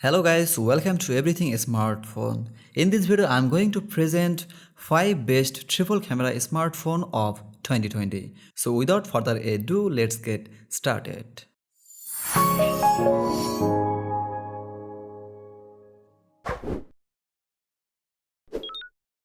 Hello guys, welcome to Everything Smartphone. In this video, I'm going to present 5 best triple camera smartphone of 2020. So without further ado, let's get started.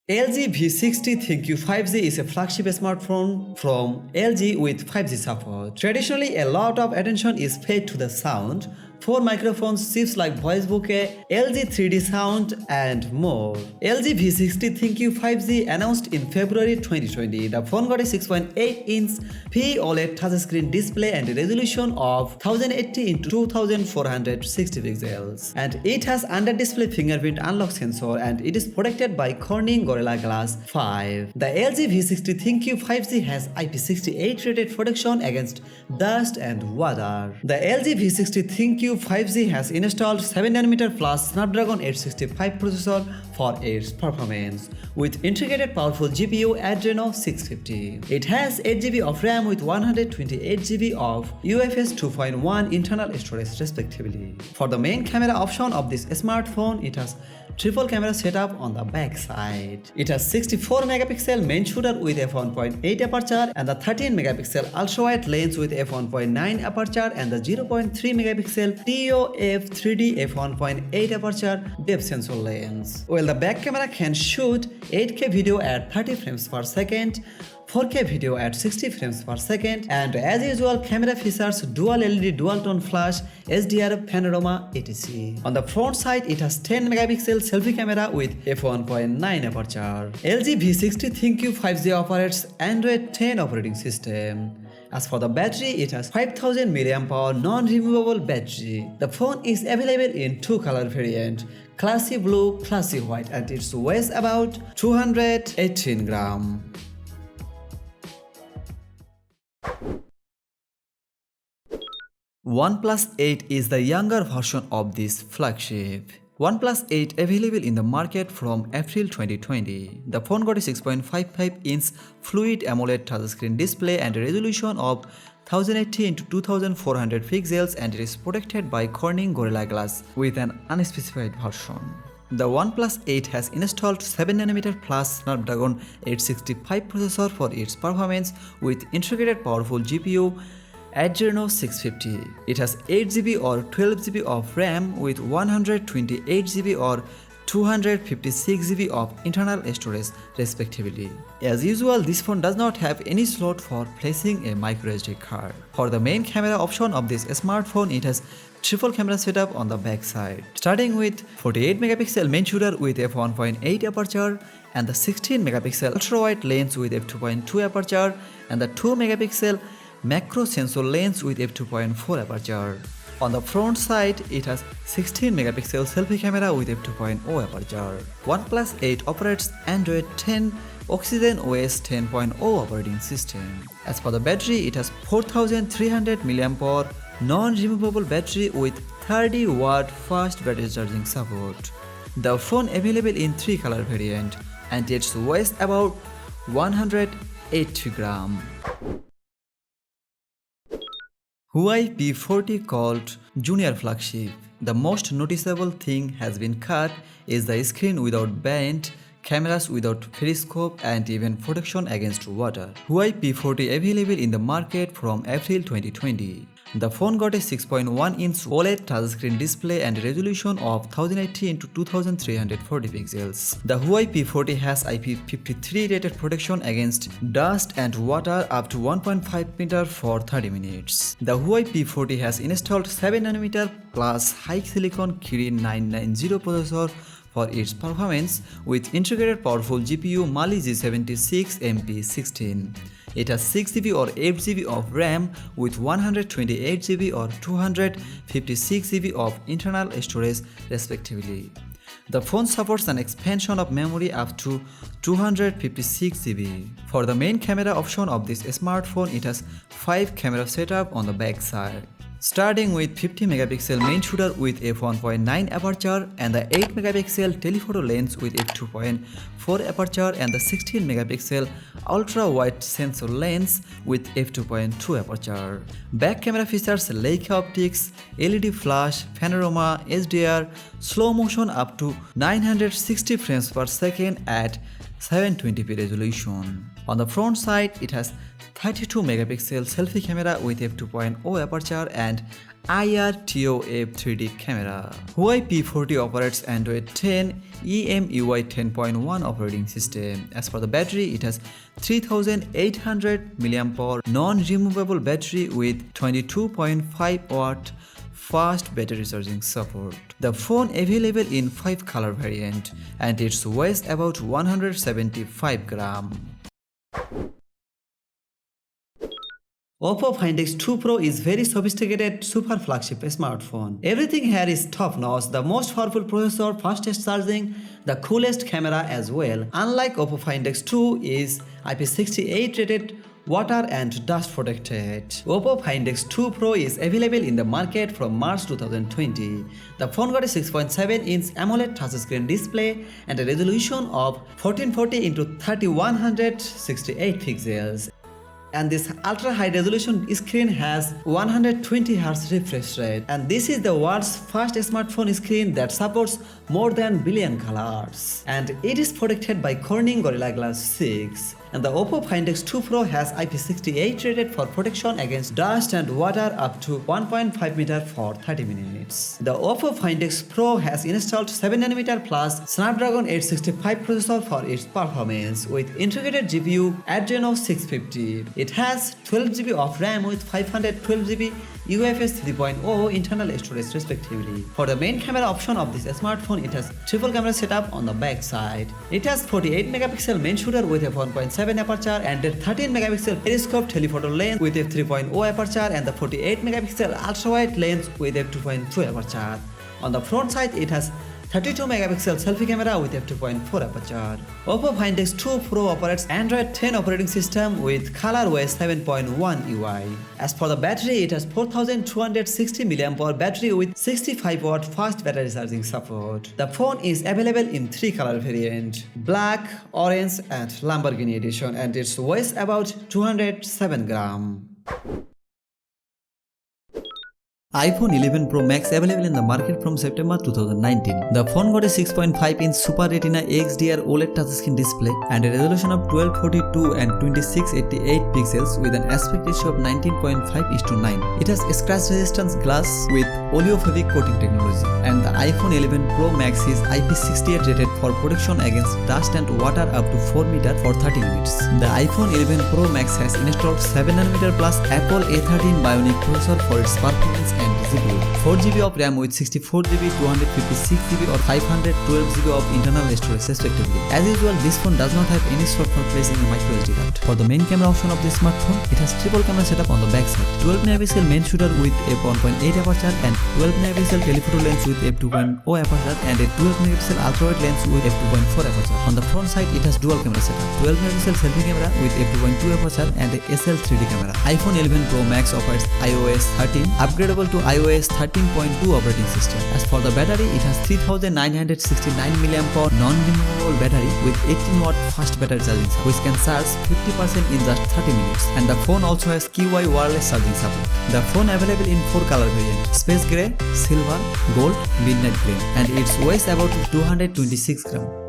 LG V60 ThinQ U5z is a flagship smartphone from LG with 5G support. Traditionally, a lot of attention is paid to the sound, 4 microphones, chips like voice bouquet, LG 3D sound, and more. LG V60 ThinQ U5z announced in February 2020. The phone got a 6.8-inch OLED touchscreen display and a resolution of 1080 x 2460 pixels. And it has under-display fingerprint unlock sensor and it is protected by Corning Gorilla Glass 5. The LG V60 ThinQ U5z has IP68 rated protection against dust and water. The LG V60 ThinQ U5z has installed 7nm plus Snapdragon 865 processor for its performance with integrated powerful GPU Adreno 650. It has 8GB of RAM with 128GB of UFS 2.1 internal storage respectively. For the main camera option of this smartphone, it has triple camera setup on the back side. It has 64 megapixel main shooter with f1.8 aperture and the 13 megapixel ultra-wide lens with f1.9 aperture and the 0.3 megapixel TOF 3D f1.8 aperture depth sensor lens. While the back camera can shoot 8K video at 30 frames per second, 4K video at 60 frames per second, and as usual, camera features dual LED dual tone flash, HDR panorama, etc. On the front side, it has 10 megapixel selfie camera with f1.9 aperture. LG V60 ThinQ U5z operates Android 10 operating system. As for the battery, it has 5000 mAh non-removable battery. The phone is available in 2 color variants, classy blue, classy white, and it weighs about 218 grams. OnePlus 8 is the younger version of this flagship. OnePlus 8 available in the market from April 2020. The phone got a 6.55-inch Fluid AMOLED touchscreen display and a resolution of 1080 x 2400 pixels, and it is protected by Corning Gorilla Glass with an unspecified version. The OnePlus 8 has installed 7nm plus Snapdragon 865 processor for its performance with integrated powerful GPU Adreno 650. It has 8GB or 12GB of RAM with 128GB or 256GB of internal storage respectively. As usual, this phone does not have any slot for placing a microSD card. For the main camera option of this smartphone, it has triple camera setup on the back side, starting with 48 megapixel main shooter with f1.8 aperture and the 16 megapixel ultra-wide lens with f2.2 aperture and the 2 megapixel macro sensor lens with f2.4 aperture. On the front side, it has 16 megapixel selfie camera with f2.0 aperture. OnePlus 8 operates Android 10 Oxygen OS 10.0 operating system. As for the battery, it has 4300 mAh non-removable battery with 30 watt fast battery charging support. The phone available in 3 color variant and it weighs about 180 grams. Huawei P40 called Junior Flagship. The most noticeable thing has been cut is the screen without band, cameras without periscope, and even protection against water. Huawei P40 available in the market from April 2020. The phone got a 6.1-inch OLED touchscreen display and a resolution of 1080 x 2340 pixels. The Huawei P40 has IP53 rated protection against dust and water up to 1.5 meters for 30 minutes. The Huawei P40 has installed 7nm plus high silicon Kirin 990 processor for its performance with integrated powerful GPU Mali G76 MP16. It has 6GB or 8GB of RAM with 128GB or 256GB of internal storage respectively. The phone supports an expansion of memory up to 256GB. For the main camera option of this smartphone, it has 5 camera setup on the back side. Starting with 50 megapixel main shooter with f1.9 aperture and the 8 megapixel telephoto lens with f2.4 aperture and the 16 megapixel ultra wide sensor lens with f2.2 aperture. Back camera features Leica optics, LED flash, panorama, HDR, slow motion up to 960 frames per second at 720p resolution. On the front side, it has 32 megapixel selfie camera with f2.0 aperture and IR-TOF 3D camera. Huawei P40 operates Android 10 EMUI 10.1 operating system. As for the battery, it has 3800 mAh non-removable battery with 22.5 watt fast battery charging support. The phone available in 5 color variant and its weighs about 175 gram. Oppo Find X2 Pro is very sophisticated super flagship smartphone. Everything here is top notch, the most powerful processor, fastest charging, the coolest camera as well. Unlike Oppo Find X2 is IP68 rated, water and dust protected. Oppo Find X2 Pro is available in the market from March 2020. The phone got a 6.7-inch AMOLED touchscreen display and a resolution of 1440 x 3168 pixels. And this ultra high resolution screen has 120Hz refresh rate, and this is the world's first smartphone screen that supports more than billion colors, and it is protected by Corning Gorilla Glass 6. And the Oppo Find X2 Pro has IP68 rated for protection against dust and water up to 1.5 meter for 30 minutes. The Oppo Find X Pro has installed 7nm plus Snapdragon 865 processor for its performance with integrated GPU Adreno 650. It has 12GB of RAM with 512GB UFS 3.0 internal storage respectively. For the main camera option of this smartphone, it has triple camera setup on the back side. It has 48 megapixel main shooter with f1.7 aperture and a 13 megapixel periscope telephoto lens with f3.0 aperture and the 48 megapixel ultra wide lens with f2.2 aperture. On the front side, it has 32 megapixel selfie camera with f2.4 aperture. Oppo Find X2 Pro operates Android 10 operating system with ColorOS 7.1 UI. As for the battery, it has 4260 mAh battery with 65 watt fast battery charging support. The phone is available in 3 color variants: black, orange and Lamborghini edition, and its weighs about 207 gram. iPhone 11 Pro Max available in the market from September 2019. The phone got a 6.5-inch Super Retina XDR OLED touchscreen display and a resolution of 1242 and 2688 pixels with an aspect ratio of 19.5:9. It has scratch resistance glass with oleophobic coating technology, and the iPhone 11 Pro Max is IP68 rated for protection against dust and water up to 4 meters for 30 minutes. The iPhone 11 Pro Max has installed 7nm plus Apple A13 Bionic processor for its performance and CPU, 4GB of RAM with 64GB, 256GB or 512GB of internal storage respectively. As usual, this phone does not have any slot for placing a microSD card. For the main camera option of this smartphone, it has triple camera setup on the back side, 12 megapixel main shooter with f1.8 aperture and 12 megapixel telephoto lens with f2.0 aperture and a 12 megapixel ultra wide lens with f2.4 aperture. On the front side, it has dual camera setup, 12 megapixel selfie camera with f2.2 aperture and a SL 3D camera. iPhone 11 Pro Max offers iOS 13 upgradable to iOS 13.2 operating system. As for the battery, it has 3969 mAh non-removable battery with 18 watt fast battery charging which can charge 50% in just 30 minutes. And the phone also has QI wireless charging support. The phone available in 4 color variants: space gray, silver, gold, midnight green, and its weighs about 226 gram.